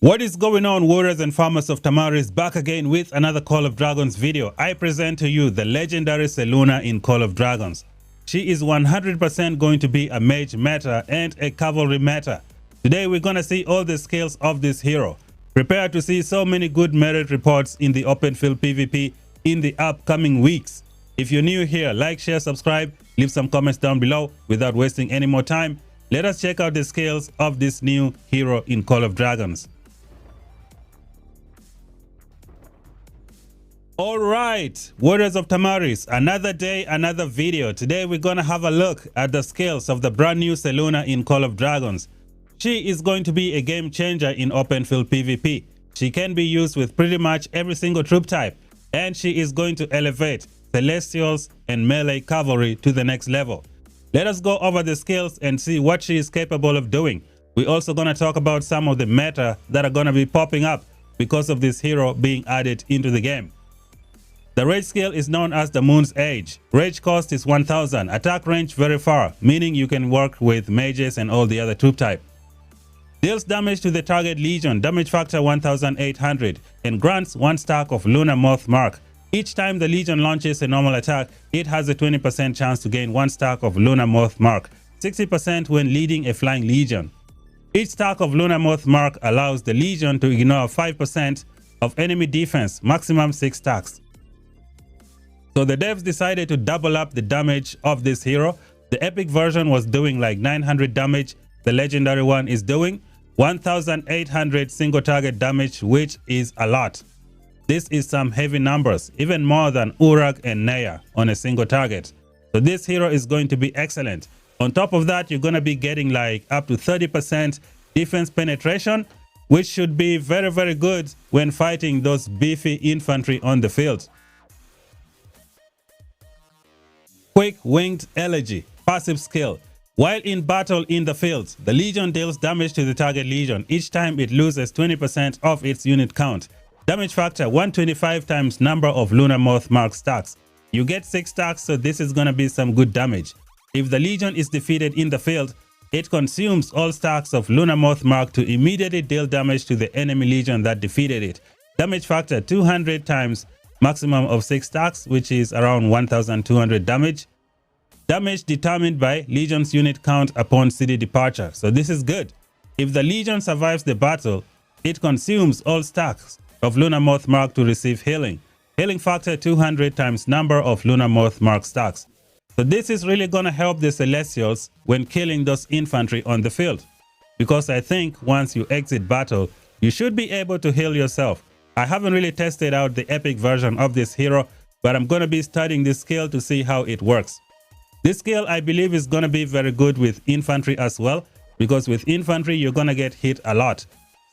What is going on, warriors and farmers of Tamaris? Back again with another Call of Dragons video. I present to you the legendary Saluna in Call of Dragons. She is 100% going to be a mage meta and a cavalry meta. Today we're gonna see all the skills of this hero. Prepare to see so many good merit reports in the open field PvP in the upcoming weeks. If you're new here, like, share, subscribe, leave some comments down below. Without wasting any more time, let us check out the skills of this new hero in Call of Dragons. Alright, warriors of Tamaris, another day, another video. Today we're gonna have a look at the skills of the brand new Saluna in Call of Dragons. She is going to be a game changer in open field PvP. She can be used with pretty much every single troop type, and she is going to elevate Celestials and melee cavalry to the next level. Let us go over the skills and see what she is capable of doing. We're also gonna talk about some of the meta that are gonna be popping up because of this hero being added into the game. The rage skill is known as the Moon's Age. Rage cost is 1000, attack range very far, meaning you can work with mages and all the other troop type. Deals damage to the target legion, damage factor 1800, and grants 1 stack of Lunar Moth Mark. Each time the legion launches a normal attack, it has a 20% chance to gain 1 stack of Lunar Moth Mark, 60% when leading a flying legion. Each stack of Lunar Moth Mark allows the legion to ignore 5% of enemy defense, maximum 6 stacks. So the devs decided to double up the damage of this hero. The epic version was doing like 900 damage. The legendary one is doing 1800 single target damage, which is a lot. This is some heavy numbers, even more than Orcs and nigh on a single target. So this hero is going to be excellent. On top of that, you're going to be getting like up to 30% defense penetration, which should be very, very good when fighting those beefy infantry on the field. Quick Winged Elegy, passive skill. While in battle in the field, the legion deals damage to the target legion. Each time it loses 20% of its unit count. Damage factor 125 times number of Lunar Moth Mark stacks. You get 6 stacks, so this is gonna be some good damage. If the legion is defeated in the field, it consumes all stacks of Lunar Moth Mark to immediately deal damage to the enemy legion that defeated it. Damage factor 200 times maximum of 6 stacks, which is around 1200 damage. Damage determined by legion's unit count upon city departure. So this is good. If the legion survives the battle, it consumes all stacks of Lunar Moth Mark to receive healing. Healing factor 200 times number of Lunar Moth Mark stacks. So this is really gonna help the Celestials when killing those infantry on the field. Because I think once you exit battle, you should be able to heal yourself. I haven't really tested out the epic version of this hero, but I'm going to be studying this skill to see how it works. This skill, I believe, is going to be very good with infantry as well, because with infantry, you're going to get hit a lot.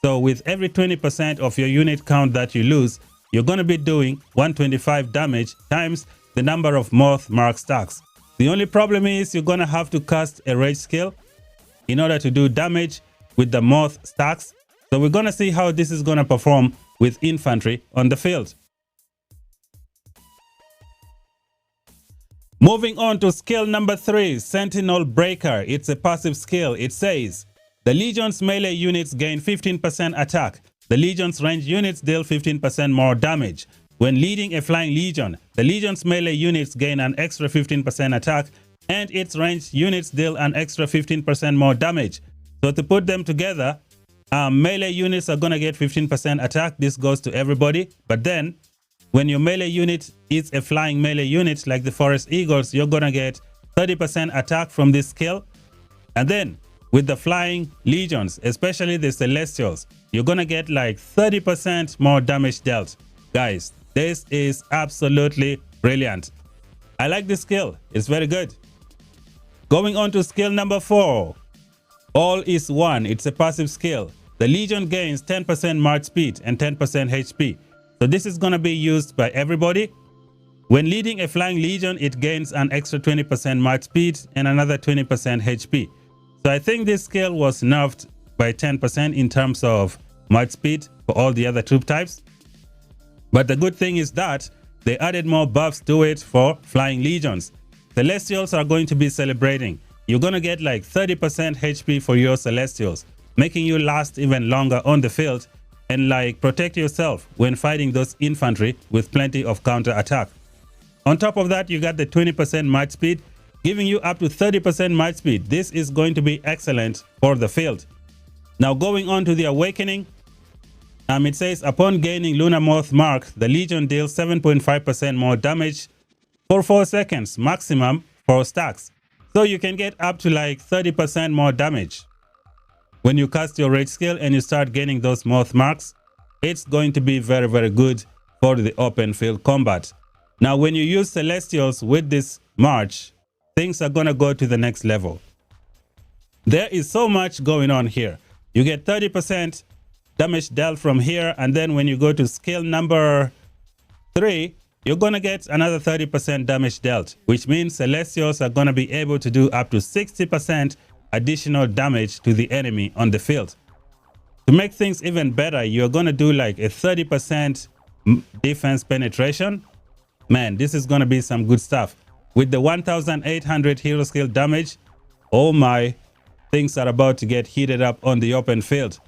So with every 20% of your unit count that you lose, you're going to be doing 125 damage times the number of Moth Mark stacks. The only problem is you're going to have to cast a rage skill in order to do damage with the Moth stacks. So we're going to see how this is going to perform with infantry on the field. Moving on to skill number 3, Sentinel Breaker. It's a passive skill. It says, the legion's melee units gain 15% attack. The legion's range units deal 15% more damage. When leading a flying legion, the legion's melee units gain an extra 15% attack, and its ranged units deal an extra 15% more damage. So to put them together, melee units are going to get 15% attack. This goes to everybody. But then when your melee unit is a flying melee unit like the Forest Eagles, you're going to get 30% attack from this skill. And then with the flying legions, especially the Celestials, you're going to get like 30% more damage dealt. Guys, this is absolutely brilliant. I like this skill. It's very good. Going on to skill number 4. All is One. It's a passive skill. The legion gains 10% march speed and 10% HP. So this is going to be used by everybody. When leading a flying legion, it gains an extra 20% march speed and another 20% HP. So I think this skill was nerfed by 10% in terms of march speed for all the other troop types. But the good thing is that they added more buffs to it for flying legions. Celestials are going to be celebrating. You're going to get like 30% HP for your Celestials, making you last even longer on the field and like protect yourself when fighting those infantry with plenty of counter attack. On top of that, you got the 20% march speed, giving you up to 30% march speed. This is going to be excellent for the field. Now going on to the awakening, it says upon gaining Lunar Moth Mark, the Legion deals 7.5% more damage for 4 seconds, maximum 4 stacks. So you can get up to like 30% more damage. When you cast your rage skill and you start gaining those Moth Marks, it's going to be very, very good for the open field combat. Now when you use Celestials with this March, things are going to go to the next level. There is so much going on here. You get 30% damage dealt from here, and then when you go to skill number 3, you're going to get another 30% damage dealt, which means Celestials are going to be able to do up to 60% additional damage to the enemy on the field. To make things even better, you're going to do like a 30% defense penetration. Man, this is going to be some good stuff. With the 1800 hero skill damage, oh my, things are about to get heated up on the open field.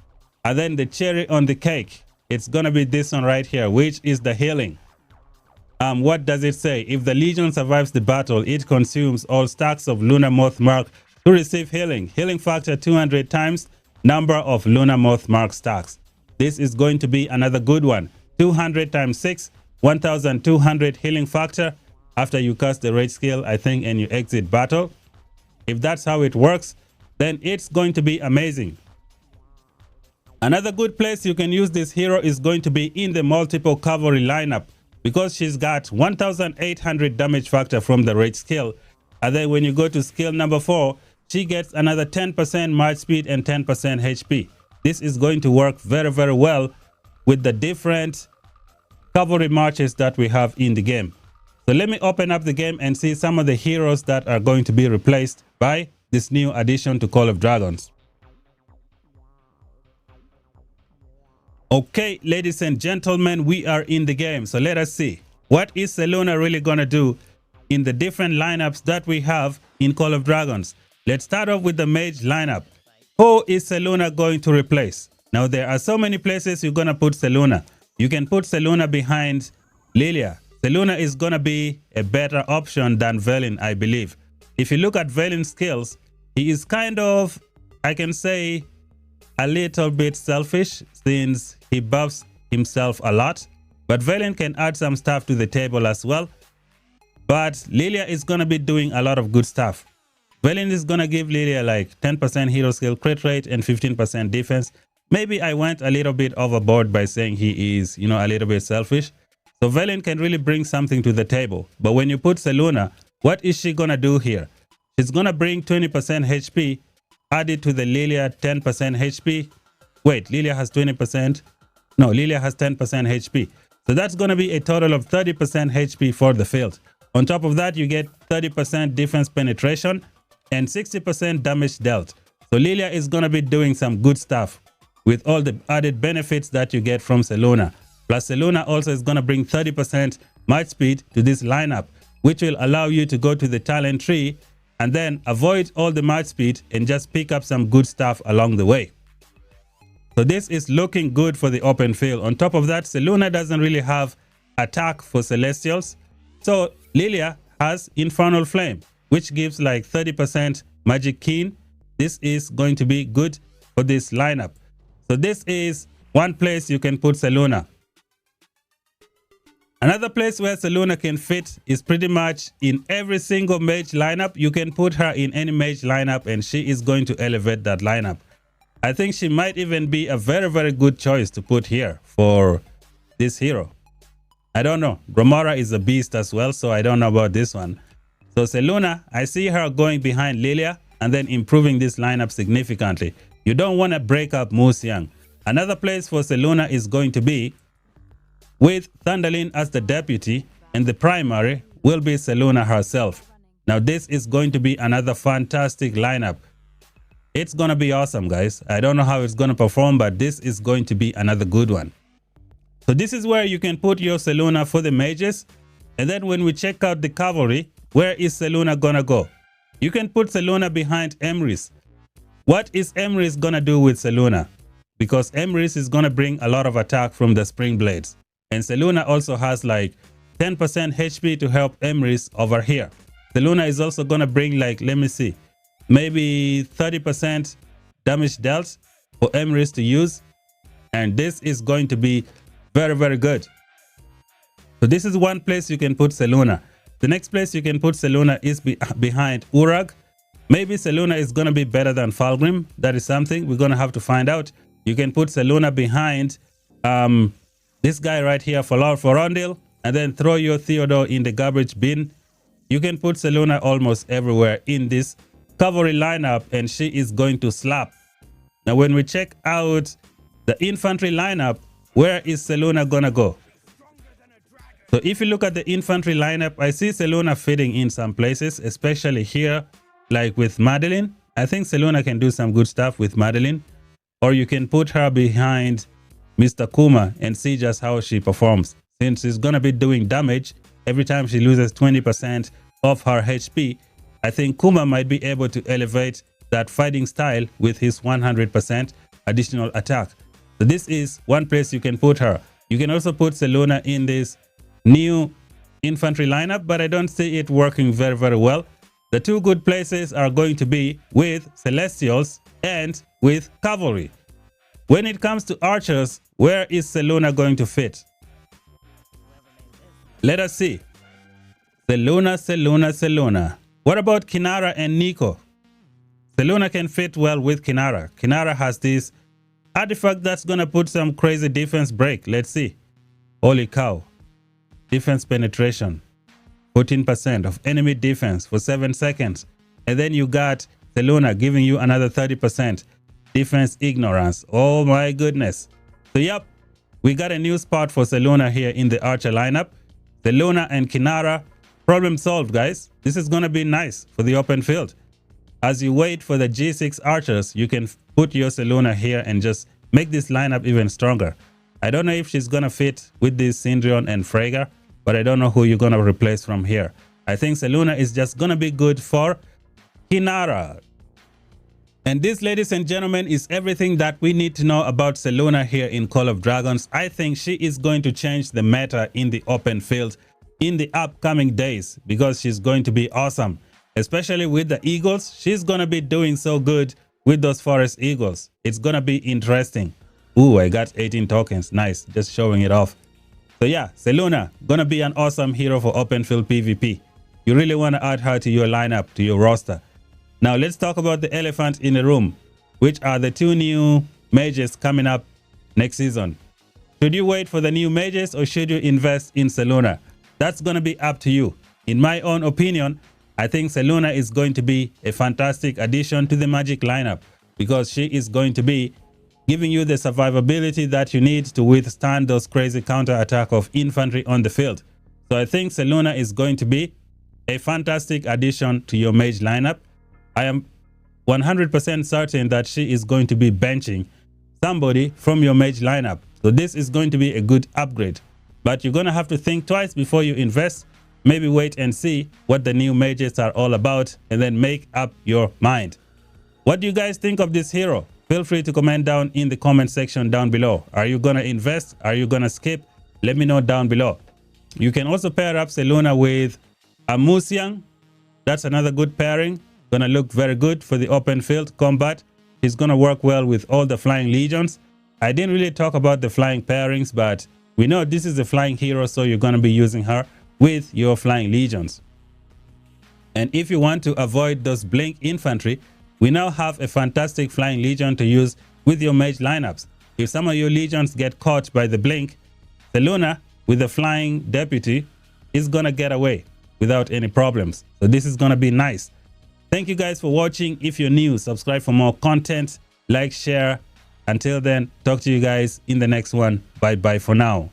And then the cherry on the cake, it's going to be this one right here, which is the healing. What does it say? If the Legion survives the battle, it consumes all stacks of Lunar Moth Mark to receive healing. Healing factor 200 times number of Lunar Moth Mark stacks. This is going to be another good one. 200 times 6, 1200 healing factor after you cast the rage skill, I think, and you exit battle. If that's how it works, then it's going to be amazing. Another good place you can use this hero is going to be in the multiple cavalry lineup, because she's got 1800 damage factor from the rage skill. And then when you go to skill number 4, she gets another 10% march speed and 10% HP. This is going to work very, very well with the different cavalry marches that we have in the game. So let me open up the game and see some of the heroes that are going to be replaced by this new addition to Call of Dragons. Okay, ladies and gentlemen, we are in the game. So let us see. What is Saluna really going to do in the different lineups that we have in Call of Dragons? Let's start off with the mage lineup. Who is Saluna going to replace? Now, there are so many places you're going to put Saluna. You can put Saluna behind Lilia. Saluna is going to be a better option than Velen, I believe. If you look at Velen's skills, he is kind of, I can say, a little bit selfish since he buffs himself a lot. But Velen can add some stuff to the table as well. But Lilia is going to be doing a lot of good stuff. Velen is going to give Lilia like 10% hero skill crit rate and 15% defense. Maybe I went a little bit overboard by saying he is, a little bit selfish. So Velen can really bring something to the table. But when you put Saluna, what is she going to do here? She's going to bring 20% HP, added to the Lilia 10% HP. Wait, Lilia has 20%. No, Lilia has 10% HP. So that's going to be a total of 30% HP for the field. On top of that, you get 30% defense penetration and 60% damage dealt. So Lilia is going to be doing some good stuff with all the added benefits that you get from Saluna. Plus Saluna also is going to bring 30% march speed to this lineup, which will allow you to go to the talent tree and then avoid all the march speed and just pick up some good stuff along the way. So this is looking good for the open field. On top of that, Saluna doesn't really have attack for Celestials. So Lilia has Infernal Flame, which gives like 30% magic keen. This is going to be good for this lineup. So this is one place you can put Saluna. Another place where Saluna can fit is pretty much in every single mage lineup. You can put her in any mage lineup and she is going to elevate that lineup. I think she might even be a very, very good choice to put here for this hero. I don't know. Romara is a beast as well, so I don't know about this one. So Saluna, I see her going behind Lilia and then improving this lineup significantly. You don't want to break up Moose Young. Another place for Saluna is going to be with Thunderlin as the deputy, and the primary will be Saluna herself. Now this is going to be another fantastic lineup. It's going to be awesome, guys. I don't know how it's going to perform, but this is going to be another good one. So this is where you can put your Saluna for the mages. And then when we check out the cavalry, where is Saluna going to go? You can put Saluna behind Emrys. What is Emrys going to do with Saluna? because Tamaris is going to bring a lot of attack from the spring blades. And Saluna also has like 10% HP to help Tamaris over here. Saluna is also going to bring like, let me see, maybe 30% damage dealt for Tamaris to use. And this is going to be very, very good. So this is one place you can put Saluna. The next place you can put Saluna is behind Urag. Maybe Saluna is going to be better than Falgrim. That is something we're going to have to find out. You can put Saluna behind this guy right here, Forondil, and then throw your Theodore in the garbage bin. You can put Saluna almost everywhere in this cavalry lineup, and she is going to slap. Now, when we check out the infantry lineup, where is Saluna going to go? So if you look at the infantry lineup, I see Saluna fitting in some places, especially here, like with Madeline. I think Saluna can do some good stuff with Madeline. Or you can put her behind Mr. Kuma and see just how she performs. Since she's going to be doing damage every time she loses 20% of her HP, I think Kuma might be able to elevate that fighting style with his 100% additional attack. So this is one place you can put her. You can also put Saluna in this new infantry lineup, but I don't see it working very, very well. The two good places are going to be with Celestials and with Cavalry. When it comes to archers, where is Saluna going to fit? Let us see. Saluna, Saluna, Saluna. What about Kinara and Nico? Saluna can fit well with Kinara. Kinara has this artifact that's going to put some crazy defense break. Let's see. Holy cow. Defense penetration. 14% of enemy defense for 7 seconds. And then you got Saluna giving you another 30% defense ignorance. Oh my goodness. So yep, we got a new spot for Saluna here in the archer lineup. Saluna and Kinara, problem solved, guys. This is going to be nice for the open field. As you wait for the G6 archers, you can put your Saluna here and just make this lineup even stronger. I don't know if she's going to fit with this Syndrion and Freyga, but I don't know who you're going to replace from here. I think Saluna is just going to be good for Kinara. And this, ladies and gentlemen, is everything that we need to know about Saluna here in Call of Dragons. I think she is going to change the meta in the open field in the upcoming days because she's going to be awesome. Especially with the Eagles, she's going to be doing so good with those Forest Eagles. It's going to be interesting. Ooh, I got 18 tokens. Nice, just showing it off. So yeah, Saluna, going to be an awesome hero for open field PvP. You really want to add her to your lineup, to your roster. Now let's talk about the elephant in the room, which are the two new mages coming up next season. Should you wait for the new mages or should you invest in Saluna? That's going to be up to you. In my own opinion, I think Saluna is going to be a fantastic addition to the Magic lineup because she is going to be giving you the survivability that you need to withstand those crazy counter-attack of infantry on the field. So I think Saluna is going to be a fantastic addition to your mage lineup. I am 100% certain that she is going to be benching somebody from your mage lineup. So this is going to be a good upgrade. But you're going to have to think twice before you invest. Maybe wait and see what the new mages are all about and then make up your mind. What do you guys think of this hero? Feel free to comment down in the comment section down below. Are you going to invest? Are you going to skip? Let me know down below. You can also pair up Saluna with a Musiang. That's another good pairing. Going to look very good for the open field combat. He's going to work well with all the flying legions. I didn't really talk about the flying pairings, but we know this is a flying hero, so you're going to be using her with your flying legions. And if you want to avoid those blink infantry, we now have a fantastic flying legion to use with your mage lineups. If some of your legions get caught by the blink, Saluna with the flying deputy is going to get away without any problems. So this is going to be nice. Thank you guys for watching. If you're new, subscribe for more content, like, share. Until then, talk to you guys in the next one. Bye bye for now.